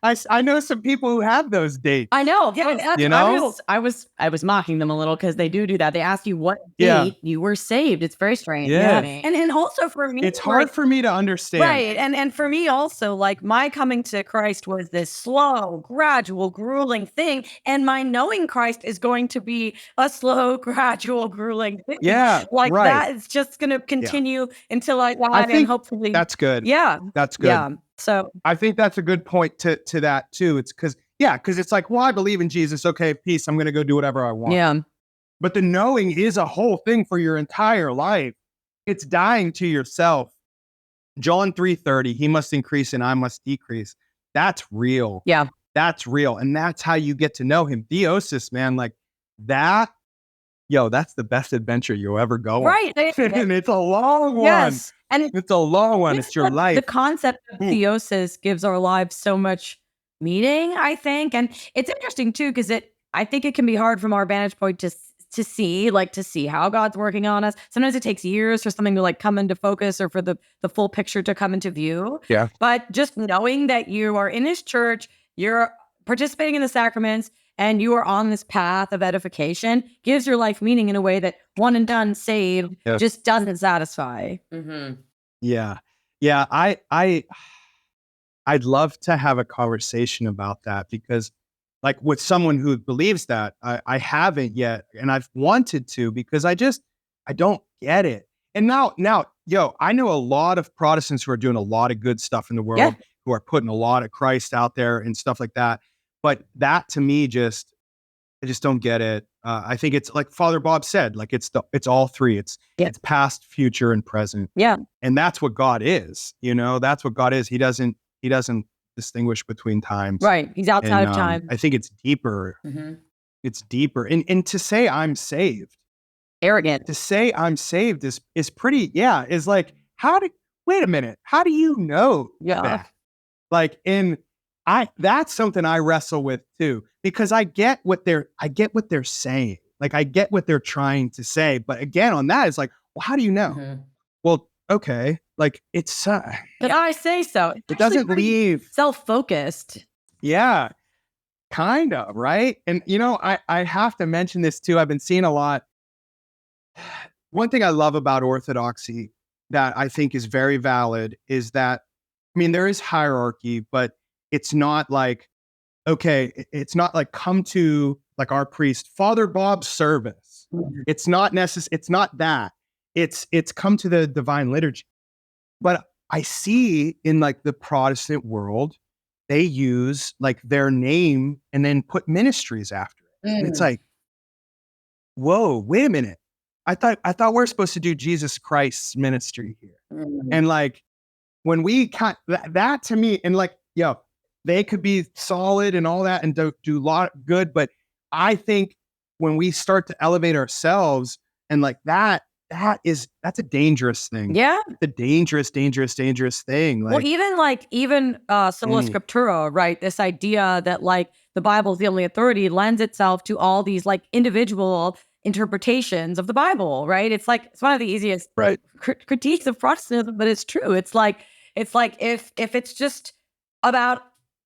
I know some people who have those dates. I know. Yeah, you know, I was mocking them a little because they do that. They ask you what date you were saved. It's very strange. Yeah. And also for me, it's hard for me to understand. Right. And for me also, like my coming to Christ was this slow, gradual, grueling thing. And my knowing Christ is going to be a slow, gradual, grueling thing. Yeah. Like that is just going to continue until I die. I think and hopefully that's good. Yeah. That's good. Yeah. So I think that's a good point to that too. It's because it's like, well, I believe in Jesus. Okay, peace. I'm going to go do whatever I want. Yeah. But the knowing is a whole thing for your entire life. It's dying to yourself. John 3:30, he must increase and I must decrease. That's real. Yeah. That's real. And that's how you get to know him. Theosis, man, like that, that's the best adventure you'll ever go on. Right. And it's a long one. Yes. And it's a long one. It's your life. The concept of theosis gives our lives so much meaning, I think. And it's interesting too, because I think it can be hard from our vantage point to see how God's working on us. Sometimes it takes years for something to like come into focus or for the full picture to come into view. Yeah. But just knowing that you are in his church, you're participating in the sacraments, and you are on this path of edification gives your life meaning in a way that one and done saved just doesn't satisfy. Mm-hmm. Yeah. Yeah. I'd love to have a conversation about that, because like with someone who believes that, I haven't yet, and I've wanted to, because I don't get it. And now, I know a lot of Protestants who are doing a lot of good stuff in the world, who are putting a lot of Christ out there and stuff like that. But that to me, I just don't get it. I think it's like Father Bob said, like it's all three. It's past, future, and present. Yeah. And that's what God is. That's what God is. He doesn't distinguish between times. Right. He's outside of time. I think it's deeper. Mm-hmm. It's deeper. And to say I'm saved. Arrogant. To say I'm saved is pretty, is like, wait a minute. How do you know that? Like, that's something I wrestle with too, because I get what they're saying. Like, I get what they're trying to say. But again, on that, it's like, well, how do you know? Mm-hmm. Well, okay. Like it's, but I say so. It doesn't leave self-focused. Yeah, kind of. Right. And I have to mention this too. I've been seeing a lot. One thing I love about Orthodoxy that I think is very valid is that, there is hierarchy, but it's not like, it's not like come to like our priest, Father Bob's service. Mm-hmm. It's not necessary. It's not that. It's come to the divine liturgy. But I see in like the Protestant world, they use like their name and then put ministries after it. Mm. And it's like, whoa, wait a minute. I thought we're supposed to do Jesus Christ's ministry here. Mm. And like, when we that to me, and like, they could be solid and all that and do a lot good. But I think when we start to elevate ourselves and like that's a dangerous thing. Yeah. It's a dangerous thing. Like, well, even sola scriptura, right? This idea that like the Bible is the only authority lends itself to all these like individual interpretations of the Bible, right? It's one of the easiest critiques of Protestantism, but it's true. It's like if it's just about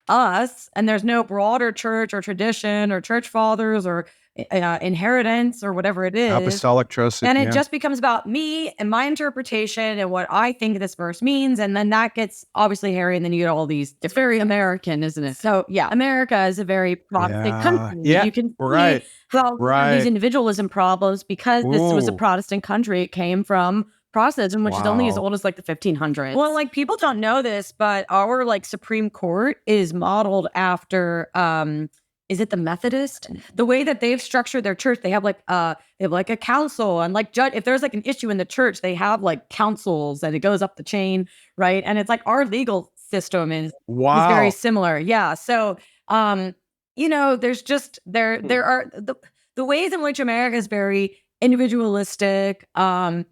us and there's no broader church or tradition or church fathers or inheritance or whatever it is, apostolic trust, and it just becomes about me and my interpretation and what I think this verse means, and then that gets obviously hairy, and then you get all these. It's very American, isn't it? So America is a very Protestant country. You can see how these individualism problems, because this was a Protestant country, it came from Protestant, which is only as Wow. old as like the 1500s. Well, like people don't know this, but our like Supreme Court is modeled after is it the Methodist? The way that they've structured their church, they have like a council and like judge. If there's like an issue in the church, they have like councils and it goes up the chain, right? And it's like our legal system is very Wow. similar. Yeah. So there's just there are the ways in which America is very individualistic, and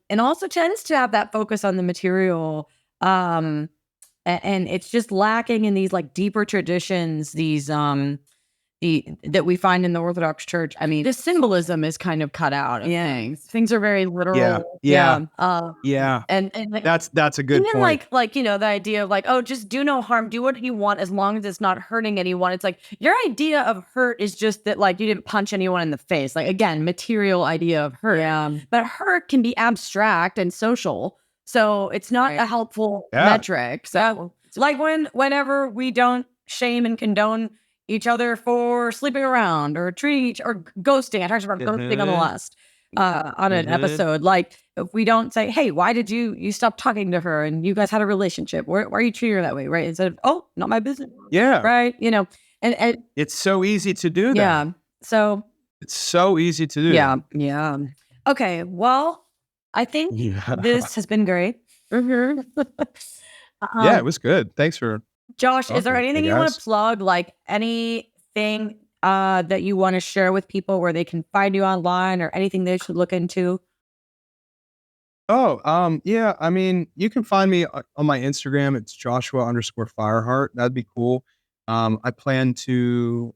also tends to have that focus on the material, and it's just lacking in these like deeper traditions, these that we find in the Orthodox Church. I mean, the symbolism is kind of cut out of things are very literal. Yeah. And That's a good even point. like the idea of like, oh, just do no harm, do what you want as long as it's not hurting anyone. It's like your idea of hurt is just that like you didn't punch anyone in the face. Like again, material idea of hurt. Yeah. But hurt can be abstract and social. So it's not a helpful metric. So like whenever we don't shame and condone each other for sleeping around or treating or ghosting. I talked about ghosting on the last on an episode. Like if we don't say, hey, why did you stop talking to her and you guys had a relationship? Why are you treating her that way? Right. Instead of, oh, not my business. Yeah. Right. And it's so easy to do that. Yeah. So it's so easy to do. Yeah. Yeah. Okay. Well, I think this has been great. Yeah, it was good. Thanks for Josh, is there anything you want to plug? Like anything that you want to share with people where they can find you online or anything they should look into? Oh, yeah. I mean, you can find me on my Instagram. It's Joshua_Fireheart. That'd be cool. I plan to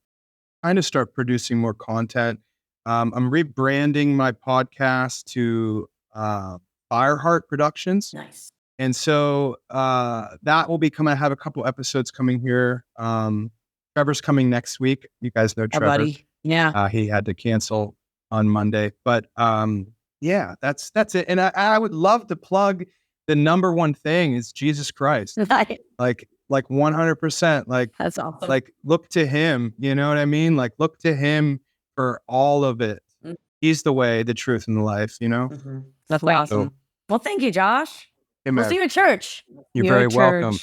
kind of start producing more content. I'm rebranding my podcast to Fireheart Productions. Nice. And so that will be coming. I have a couple episodes coming here. Trevor's coming next week. You guys know Trevor. Buddy. Yeah. He had to cancel on Monday. But yeah, that's it. And I would love to plug the number one thing is Jesus Christ. Like 100%. Like that's awesome. Like look to him. You know what I mean? Like look to him for all of it. Mm-hmm. He's the way, the truth, and the life, you know? Mm-hmm. That's awesome. Well, thank you, Josh. Hey, we'll see you at church. You're very welcome.